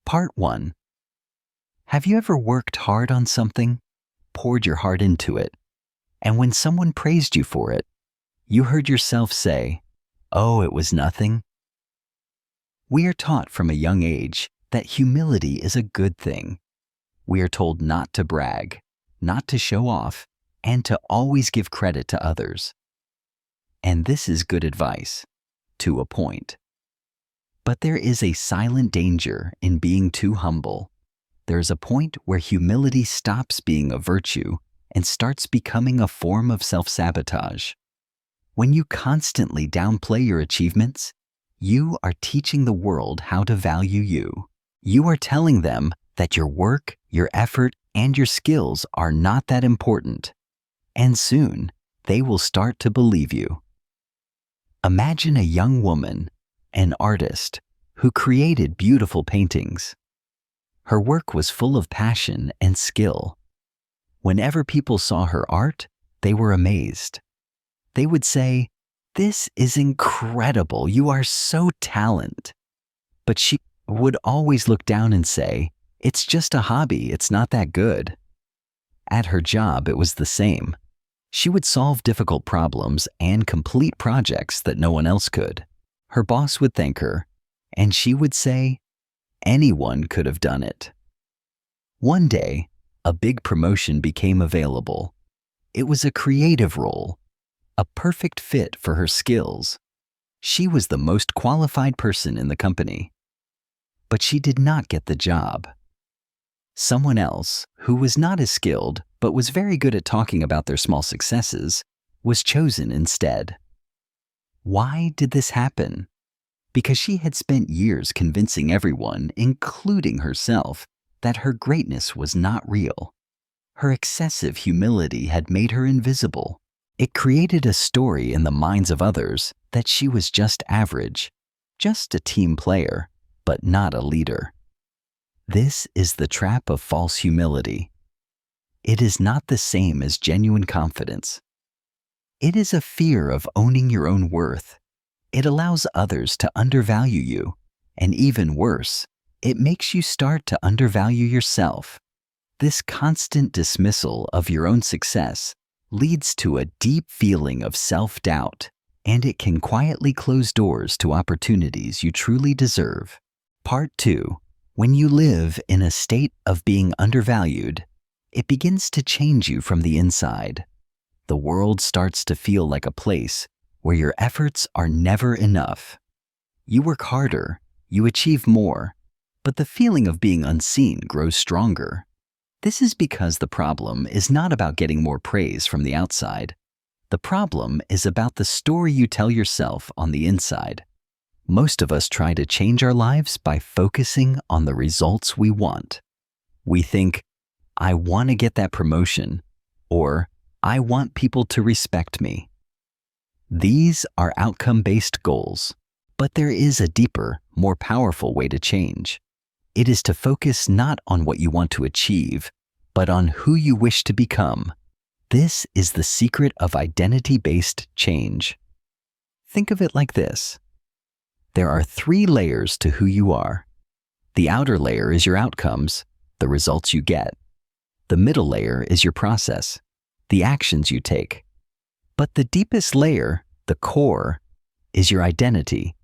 Part 1. Have you ever worked hard on something, poured your heart into it, and when someone praised you for it, you heard yourself say, "Oh, it was nothing"? We are taught from a young age that humility is a good thing. We are told not to brag, not to show off, and to always give credit to others. And this is good advice, to a point. But there is a silent danger in being too humble. There is a point where humility stops being a virtue and starts becoming a form of self-sabotage. When you constantly downplay your achievements, you are teaching the world how to value you. You are telling them that your work, your effort, and your skills are not that important. And soon, they will start to believe you. Imagine a young woman, an artist, who created beautiful paintings. Her work was full of passion and skill. Whenever people saw her art, they were amazed. They would say, "This is incredible, you are so talented." But she would always look down and say, "It's just a hobby, it's not that good." At her job, it was the same. She would solve difficult problems and complete projects that no one else could. Her boss would thank her, and she would say, "Anyone could have done it." One day, a big promotion became available. It was a creative role, a perfect fit for her skills. She was the most qualified person in the company. But she did not get the job. Someone else, who was not as skilled but was very good at talking about their small successes, was chosen instead. Why did this happen? Because she had spent years convincing everyone, including herself, that her greatness was not real. Her excessive humility had made her invisible. It created a story in the minds of others that she was just average, just a team player, but not a leader. This is the trap of false humility. It is not the same as genuine confidence. It is a fear of owning your own worth. It allows others to undervalue you, and even worse, it makes you start to undervalue yourself. This constant dismissal of your own success leads to a deep feeling of self-doubt, and it can quietly close doors to opportunities you truly deserve. Part 2. When you live in a state of being undervalued, it begins to change you from the inside. The world starts to feel like a place where your efforts are never enough. You work harder, you achieve more, but the feeling of being unseen grows stronger. This is because the problem is not about getting more praise from the outside. The problem is about the story you tell yourself on the inside. Most of us try to change our lives by focusing on the results we want. We think, "I want to get that promotion," or "I want people to respect me." These are outcome-based goals, but there is a deeper, more powerful way to change. It is to focus not on what you want to achieve, but on who you wish to become. This is the secret of identity-based change. Think of it like this. There are 3 layers to who you are. The outer layer is your outcomes, the results you get. The middle layer is your process, the actions you take. But the deepest layer, the core, is your identity,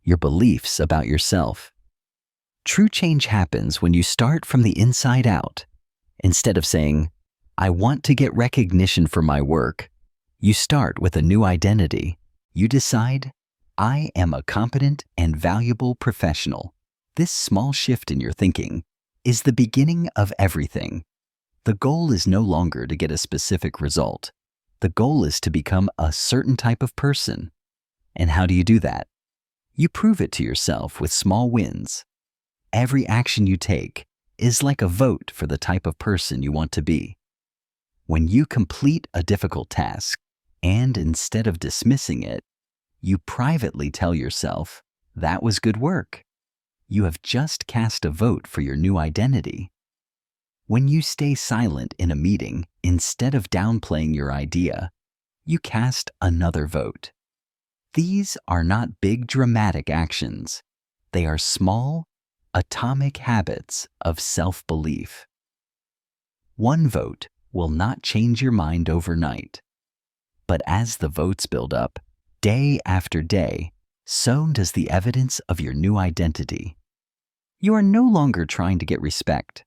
your beliefs about yourself. True change happens when you start from the inside out. Instead of saying, "I want to get recognition for my work," you start with a new identity. You decide, "I am a competent and valuable professional." This small shift in your thinking is the beginning of everything. The goal is no longer to get a specific result. The goal is to become a certain type of person. And how do you do that? You prove it to yourself with small wins. Every action you take is like a vote for the type of person you want to be. When you complete a difficult task, and instead of dismissing it, you privately tell yourself, "That was good work," you have just cast a vote for your new identity. When you stay silent in a meeting, instead of downplaying your idea, you cast another vote. These are not big dramatic actions. They are small, Atomic Habits of Self-Belief. One vote will not change your mind overnight. But as the votes build up, day after day, so does the evidence of your new identity. You are no longer trying to get respect.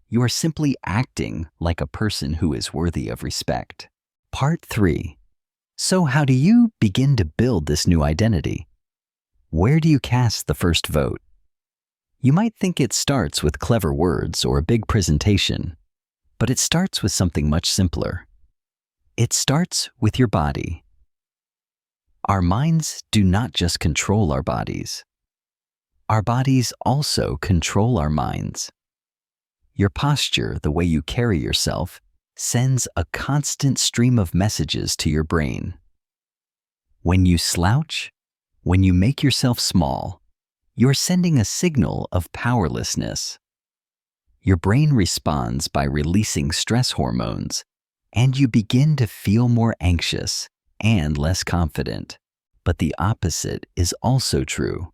You are simply acting like a person who is worthy of respect. Part 3. So how do you begin to build this new identity? Where do you cast the first vote? You might think it starts with clever words or a big presentation, but it starts with something much simpler. It starts with your body. Our minds do not just control our bodies. Our bodies also control our minds. Your posture, the way you carry yourself, sends a constant stream of messages to your brain. When you slouch, when you make yourself small, you're sending a signal of powerlessness. Your brain responds by releasing stress hormones, and you begin to feel more anxious and less confident. But the opposite is also true.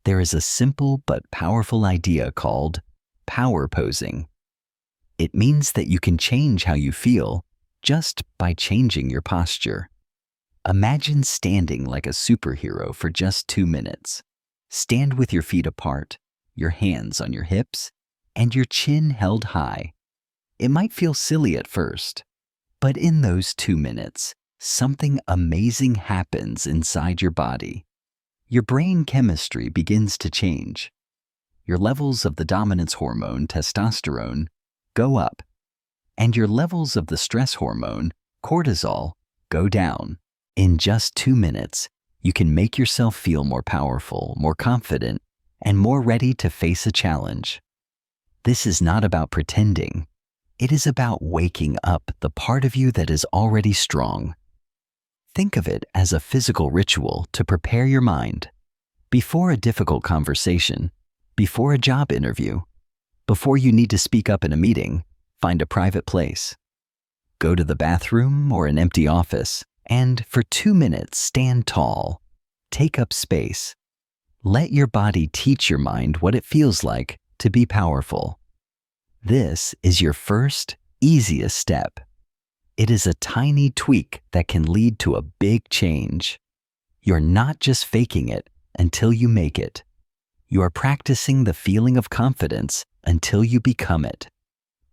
There is a simple but powerful idea called power posing. It means that you can change how you feel just by changing your posture. Imagine standing like a superhero for just 2 minutes. Stand with your feet apart, your hands on your hips, and your chin held high. It might feel silly at first, but in those 2 minutes, something amazing happens inside your body. Your brain chemistry begins to change. Your levels of the dominance hormone, testosterone, go up, and your levels of the stress hormone, cortisol, go down. In just 2 minutes, you can make yourself feel more powerful, more confident, and more ready to face a challenge. This is not about pretending. It is about waking up the part of you that is already strong. Think of it as a physical ritual to prepare your mind. Before a difficult conversation, before a job interview, before you need to speak up in a meeting, find a private place. Go to the bathroom or an empty office, and for 2 minutes stand tall. Take up space. Let your body teach your mind what it feels like to be powerful. This is your first, easiest step. It is a tiny tweak that can lead to a big change. You're not just faking it until you make it. You are practicing the feeling of confidence until you become it.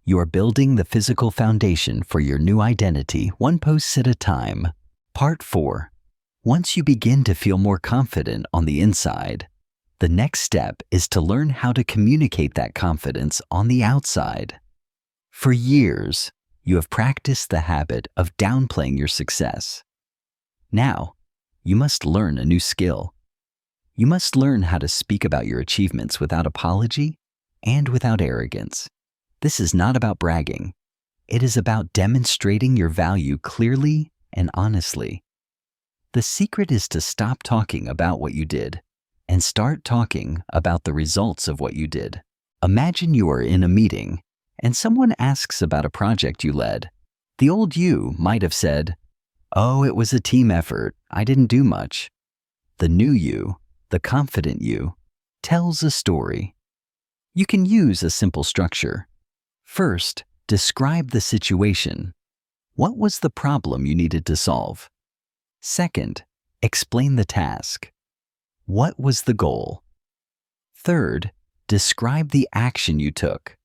You are building the physical foundation for your new identity, one post at a time. Part 4. Once you begin to feel more confident on the inside, the next step is to learn how to communicate that confidence on the outside. For years, you have practiced the habit of downplaying your success. Now, you must learn a new skill. You must learn how to speak about your achievements without apology and without arrogance. This is not about bragging. It is about demonstrating your value clearly and honestly. The secret is to stop talking about what you did and start talking about the results of what you did. Imagine you are in a meeting and someone asks about a project you led. The old you might have said, "Oh, it was a team effort. I didn't do much." The new you, the confident you, tells a story. You can use a simple structure. First, describe the situation. What was the problem you needed to solve? Second, explain the task. What was the goal? Third, describe the action you took.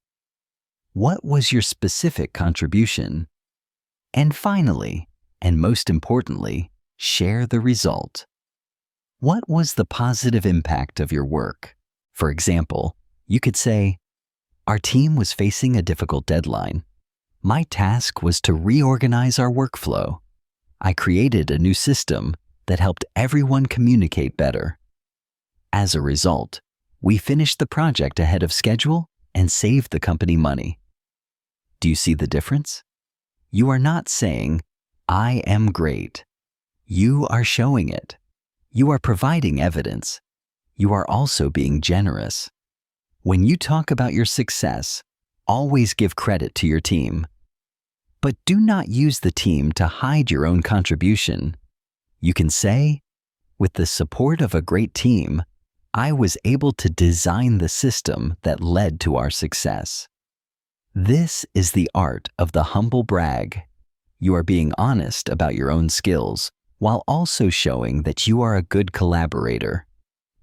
What was your specific contribution? And finally, and most importantly, share the result. What was the positive impact of your work? For example, you could say, "Our team was facing a difficult deadline. My task was to reorganize our workflow. I created a new system that helped everyone communicate better. As a result, we finished the project ahead of schedule and saved the company money." Do you see the difference? You are not saying, "I am great." You are showing it. You are providing evidence. You are also being generous. When you talk about your success, always give credit to your team. But do not use the team to hide your own contribution. You can say, "With the support of a great team, I was able to design the system that led to our success. This is the art of the humble brag. You are being honest about your own skills while also showing that you are a good collaborator.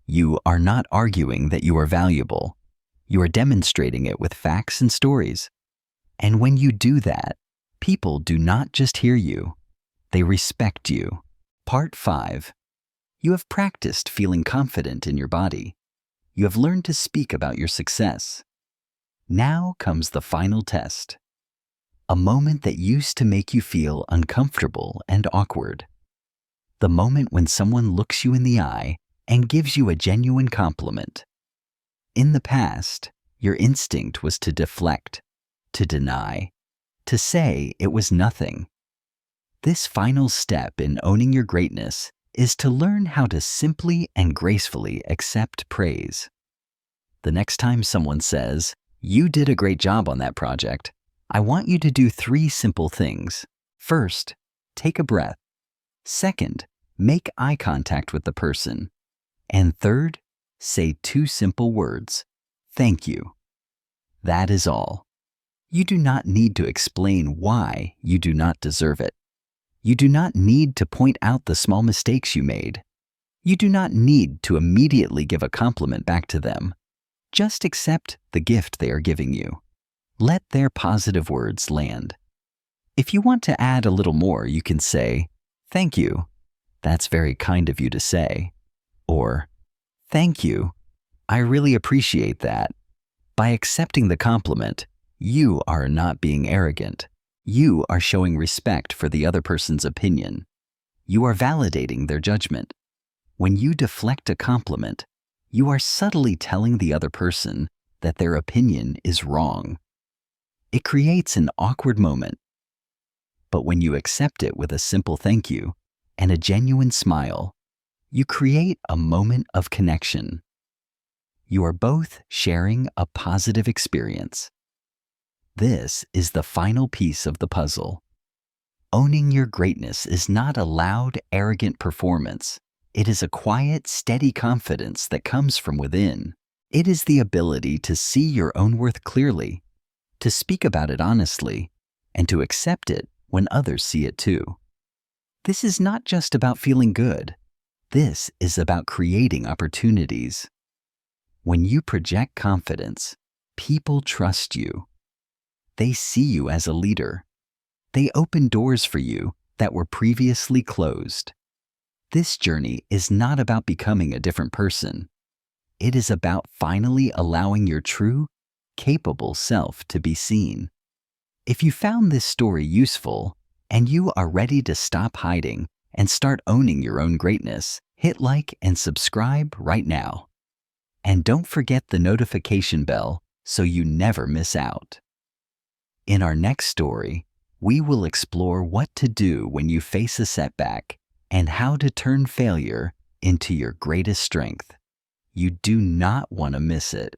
You are not arguing that you are valuable. You are demonstrating it with facts and stories. And when you do that, people do not just hear you, they respect you. Part 5. You have practiced feeling confident in your body. You have learned to speak about your success. Now comes the final test. A moment that used to make you feel uncomfortable and awkward. The moment when someone looks you in the eye and gives you a genuine compliment. In the past, your instinct was to deflect, to deny, to say it was nothing. This final step in owning your greatness is to learn how to simply and gracefully accept praise. The next time someone says, "You did a great job on that project," I want you to do 3 simple things. First, take a breath. Second, make eye contact with the person. And third, say 2 simple words. Thank you. That is all. You do not need to explain why you do not deserve it. You do not need to point out the small mistakes you made. You do not need to immediately give a compliment back to them. Just accept the gift they are giving you. Let their positive words land. If you want to add a little more, you can say, "Thank you. That's very kind of you to say." Or, "Thank you. I really appreciate that." By accepting the compliment, you are not being arrogant. You are showing respect for the other person's opinion. You are validating their judgment. When you deflect a compliment, you are subtly telling the other person that their opinion is wrong. It creates an awkward moment. But when you accept it with a simple thank you and a genuine smile, you create a moment of connection. You are both sharing a positive experience. This is the final piece of the puzzle. Owning your greatness is not a loud, arrogant performance. It is a quiet, steady confidence that comes from within. It is the ability to see your own worth clearly, to speak about it honestly, and to accept it when others see it too. This is not just about feeling good. This is about creating opportunities. When you project confidence, people trust you. They see you as a leader. They open doors for you that were previously closed. This journey is not about becoming a different person. It is about finally allowing your true, capable self to be seen. If you found this story useful and you are ready to stop hiding and start owning your own greatness, hit like and subscribe right now. And don't forget the notification bell so you never miss out. In our next story, we will explore what to do when you face a setback and how to turn failure into your greatest strength. You do not want to miss it.